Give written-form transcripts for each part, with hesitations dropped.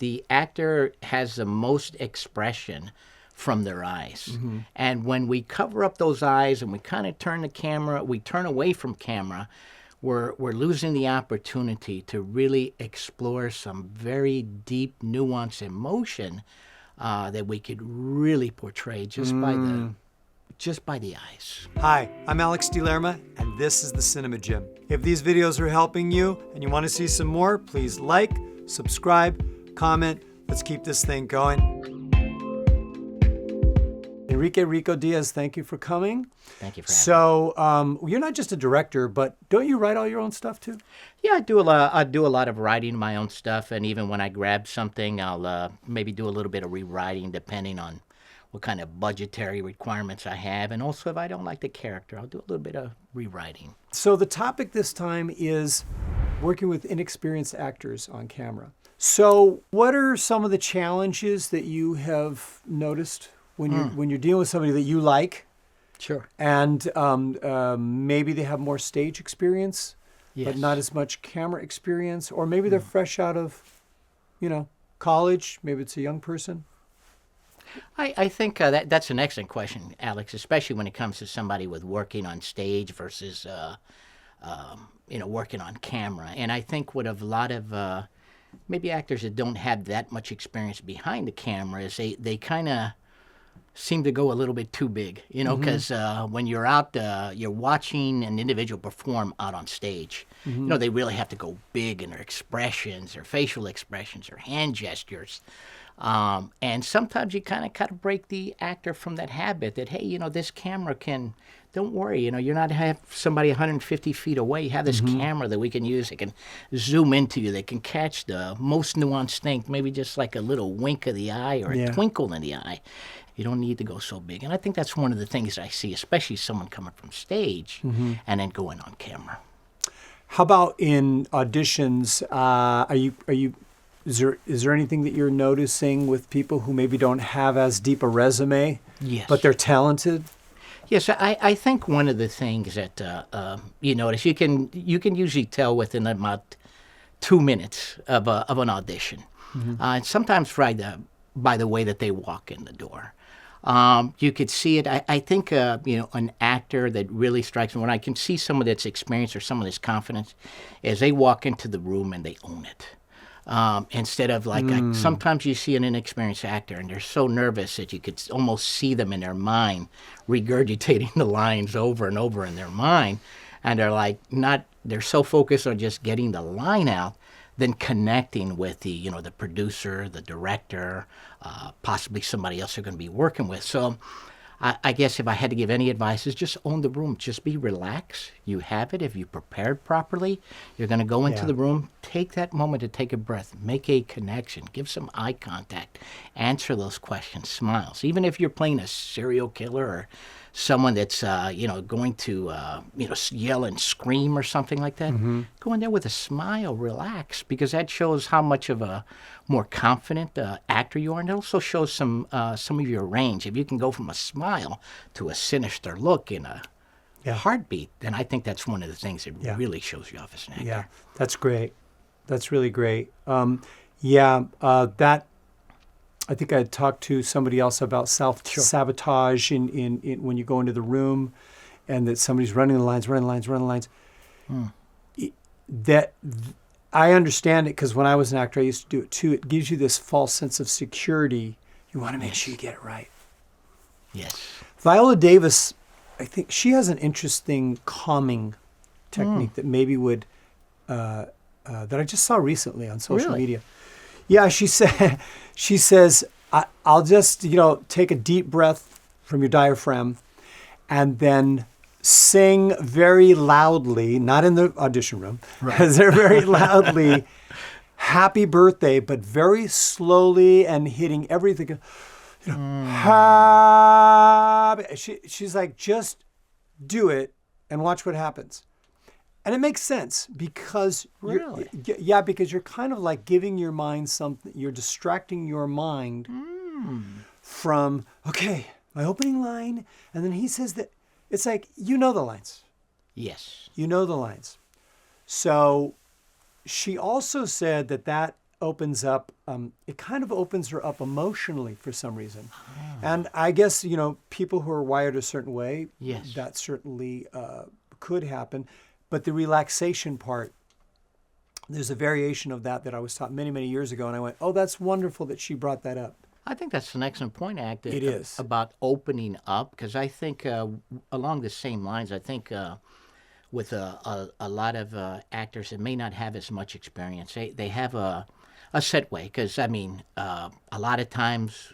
the actor has the most expression from their eyes. Mm-hmm. And when we cover up those eyes and we kind of turn away from camera, we're losing the opportunity to really explore some very deep, nuanced emotion that we could really portray just by the eyes. Hi, I'm Alex DeLerma, and this is the Cinema Gym. If these videos are helping you and you want to see some more, please like, subscribe, comment. Let's keep this thing going. Enrique Rico Diaz, thank you for coming. Thank you for having me. You're not just a director, but don't you write all your own stuff too? Yeah, I do a lot of writing my own stuff, and even when I grab something, I'll maybe do a little bit of rewriting depending on what kind of budgetary requirements I have. And also, if I don't like the character, I'll do a little bit of rewriting. So the topic this time is working with inexperienced actors on camera. So what are some of the challenges that you have noticed when you're dealing with somebody that you like? Sure. And maybe they have more stage experience, yes, but not as much camera experience, or maybe they're fresh out of, college. Maybe it's a young person. I think that's an excellent question, Alex, especially when it comes to somebody with working on stage versus, working on camera. And I think what a lot of maybe actors that don't have that much experience behind the camera is they kind of seem to go a little bit too big, because when you're out, you're watching an individual perform out on stage. Mm-hmm. They really have to go big in their expressions, their facial expressions, their hand gestures. And sometimes you kind of break the actor from that habit that, hey, this camera don't worry, you're not have somebody 150 feet away. You have this camera that we can use. It can zoom into you. They can catch the most nuanced thing, maybe just like a little wink of the eye or a twinkle in the eye. You don't need to go so big. And I think that's one of the things I see, especially someone coming from stage and then going on camera. How about in auditions? Is there anything that you're noticing with people who maybe don't have as deep a resume, yes, but they're talented? Yes, I think one of the things that you notice, you can usually tell within about 2 minutes of an audition, and sometimes by the way that they walk in the door. You could see it. I think an actor that really strikes me when I can see someone that's experienced or someone that's confident is they walk into the room and they own it. Instead of sometimes you see an inexperienced actor and they're so nervous that you could almost see them in their mind regurgitating the lines over and over in their mind, and they're so focused on just getting the line out than connecting with the the producer, the director, possibly somebody else they're going to be working with. So I guess if I had to give any advice, is just own the room. Just be relaxed. You have it. If you prepared properly, you're going to go into the room. Take that moment to take a breath. Make a connection. Give some eye contact. Answer those questions. Smiles. Even if you're playing a serial killer or someone that's going to yell and scream or something like that, go in there with a smile. Relax, because that shows how much of a more confident actor you are, and it also shows some of your range. If you can go from a smile to a sinister look in a heartbeat, then I think that's one of the things that really shows you off as an actor. Yeah, that's great. That's really great. I think I had talked to somebody else about self-sabotage in when you go into the room, and that somebody's running the lines. I understand it, because when I was an actor, I used to do it too. It gives you this false sense of security. You want to make sure you get it right. Yes. Viola Davis, I think she has an interesting calming technique that maybe would, that I just saw recently on social media. Yeah, she says, I'll just, take a deep breath from your diaphragm and then sing very loudly, not in the audition room, because they're very loudly, happy birthday, but very slowly and hitting everything. She's like, just do it and watch what happens. And it makes sense because because you're kind of like giving your mind something. You're distracting your mind from, okay, my opening line, and then he says that. It's like, the lines. Yes. You know the lines. So she also said that opens up, it kind of opens her up emotionally for some reason. And I guess, people who are wired a certain way, Yes. that certainly could happen. But the relaxation part, there's a variation of that I was taught many, many years ago. And I went, oh, that's wonderful that she brought that up. I think that's an excellent point, Act. It is. About opening up, because I think along the same lines, I think with a lot of actors that may not have as much experience, they have a set way. Because, I mean, a lot of times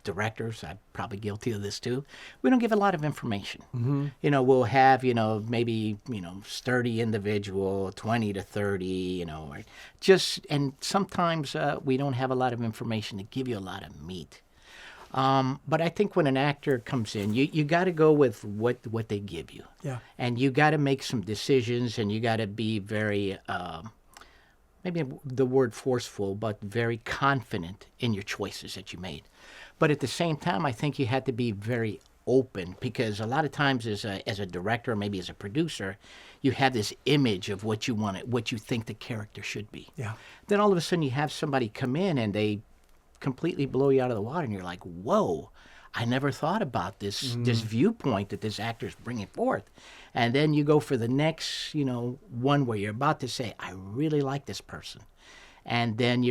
directors, I'm probably guilty of this too, we don't give a lot of information. Mm-hmm. We'll have, maybe, 30 individual, 20 to 30, or and sometimes we don't have a lot of information to give you a lot of meat. But I think when an actor comes in, you got to go with what they give you. Yeah. And you got to make some decisions, and you got to be very, maybe the word forceful, but very confident in your choices that you made. But at the same time, I think you had to be very open, because a lot of times as a director, or maybe as a producer, you have this image of what you want, what you think the character should be. Yeah. Then all of a sudden you have somebody come in and they completely blow you out of the water, and you're like, whoa, I never thought about this viewpoint that this actor's bringing forth. And then you go for the next, one where you're about to say, I really like this person. And then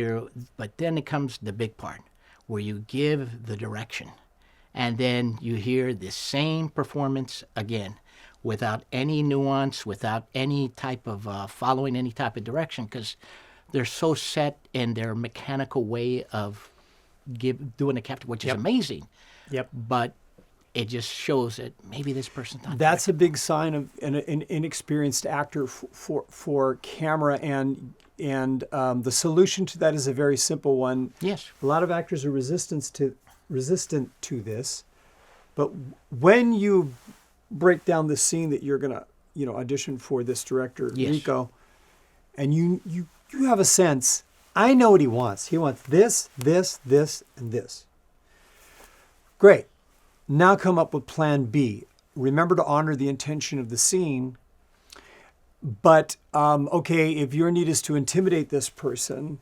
but then it comes the big part, where you give the direction. And then you hear the same performance again, without any nuance, without any type of following any type of direction, because they're so set in their mechanical way of doing the capture, which is amazing. Yep. But it just shows that maybe this person's not. That's a big sign of an inexperienced actor for camera, and the solution to that is a very simple one. Yes. A lot of actors are resistant to this, but when you break down the scene that you're gonna audition for this director, Rico, and you have a sense, I know what he wants. He wants this, this, this, and this. Great. Now come up with plan B. Remember to honor the intention of the scene. But, okay, if your need is to intimidate this person,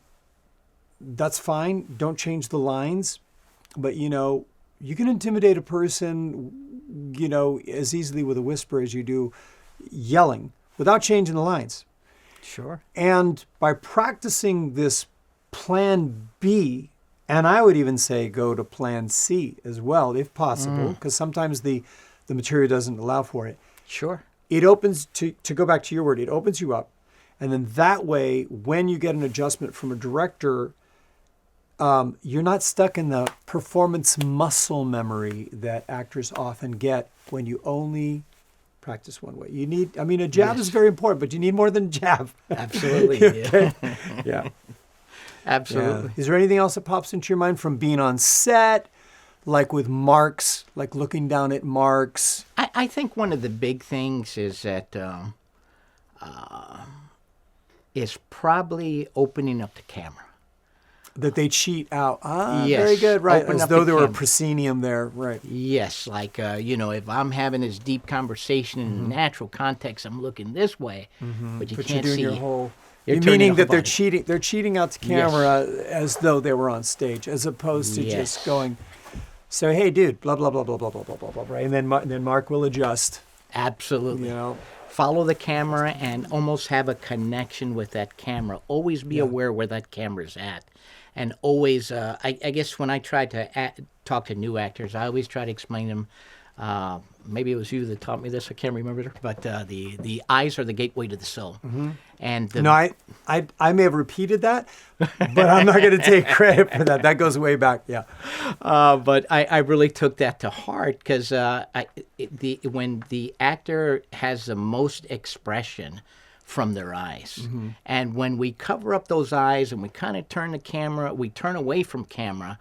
that's fine. Don't change the lines. But, you can intimidate a person, as easily with a whisper as you do yelling, without changing the lines. Sure. And by practicing this plan B, and I would even say go to plan C as well, if possible, because sometimes the material doesn't allow for it. Sure. It opens, to go back to your word, it opens you up. And then that way, when you get an adjustment from a director, you're not stuck in the performance muscle memory that actors often get when you only practice one way. You need, a jab is very important, but you need more than a jab. Absolutely. Okay? Yeah. Absolutely. Yeah. Is there anything else that pops into your mind from being on set, like with marks, like looking down at marks? I think one of the big things is that is probably opening up the camera. That they cheat out. Yes. Very good. Right. Open As up though the there were camera. proscenium there. Right. Yes, like, if I'm having this deep conversation in a natural context, I'm looking this way, but you But can't you're doing see. your whole... You're You're turning meaning the that whole they're body. They're cheating out to camera as though they were on stage, as opposed to Yes. just going, so, hey, dude, blah, blah, blah, blah, blah, blah, blah, blah, blah, right? And then Mark will adjust. Absolutely. You know. Follow the camera and almost have a connection with that camera. Always be aware where that camera's at. And always, I guess when I try to talk to new actors, I always try to explain to them, maybe it was you that taught me this, I can't remember, but the eyes are the gateway to the soul. Mm-hmm. And No, I may have repeated that, but I'm not going to take credit for that. That goes way back, yeah. But I really took that to heart because when the actor has the most expression from their eyes, and when we cover up those eyes and we kind of turn the camera, we turn away from camera,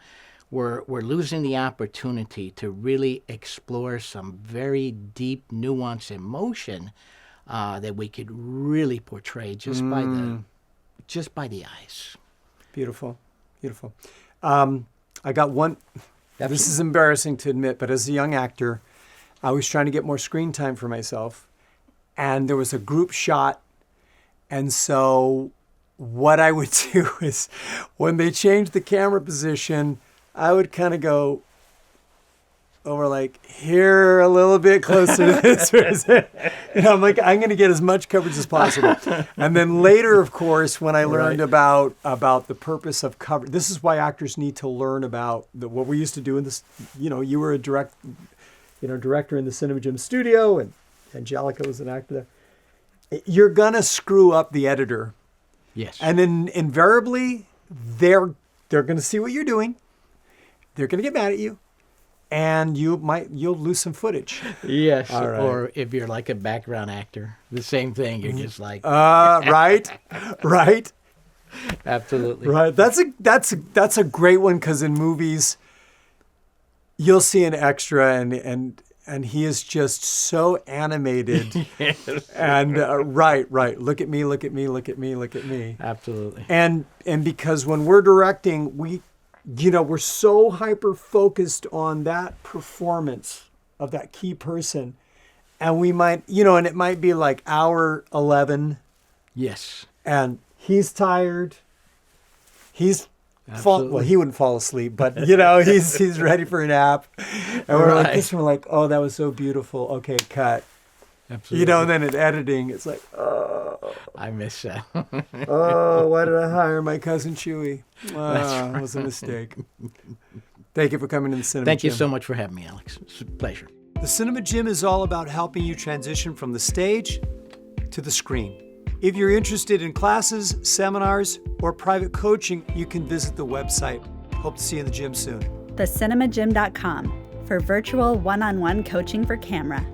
we're losing the opportunity to really explore some very deep, nuanced emotion that we could really portray just by the eyes. Beautiful, beautiful. I got one. This is embarrassing to admit, but as a young actor, I was trying to get more screen time for myself, and there was a group shot, and so what I would do is when they changed the camera position, I would kind of go over like here a little bit closer to this. I'm like, I'm going to get as much coverage as possible. And then later, of course, when I learned about the purpose of cover, this is why actors need to learn about what we used to do in this. You were a director in the Cinema Gym studio, and Angelica was an actor there. You're going to screw up the editor. Yes. And then invariably, they're going to see what you're doing. They're going to get mad at you. And you'll lose some footage. Yes. All right. Or if you're like a background actor, the same thing. You're just like right. Absolutely. Right. That's a great one, because in movies you'll see an extra and he is just so animated. Yes. And right. Look at me, look at me, look at me, look at me. Absolutely. And because when we're directing, we're so hyper focused on that performance of that key person, and we might, and it might be like hour 11. Yes. And he's tired. He wouldn't fall asleep, but he's ready for a nap. And we're like this, we're like, oh, that was so beautiful. Okay, cut. Absolutely. And then in editing, it's like, oh, I miss that. oh, why did I hire my cousin Chewy? Oh, it was a mistake. Thank you for coming to the Cinema Gym. Thank you so much for having me, Alex. It's a pleasure. The Cinema Gym is all about helping you transition from the stage to the screen. If you're interested in classes, seminars, or private coaching, you can visit the website. Hope to see you in the gym soon. TheCinemaGym.com for virtual one-on-one coaching for camera.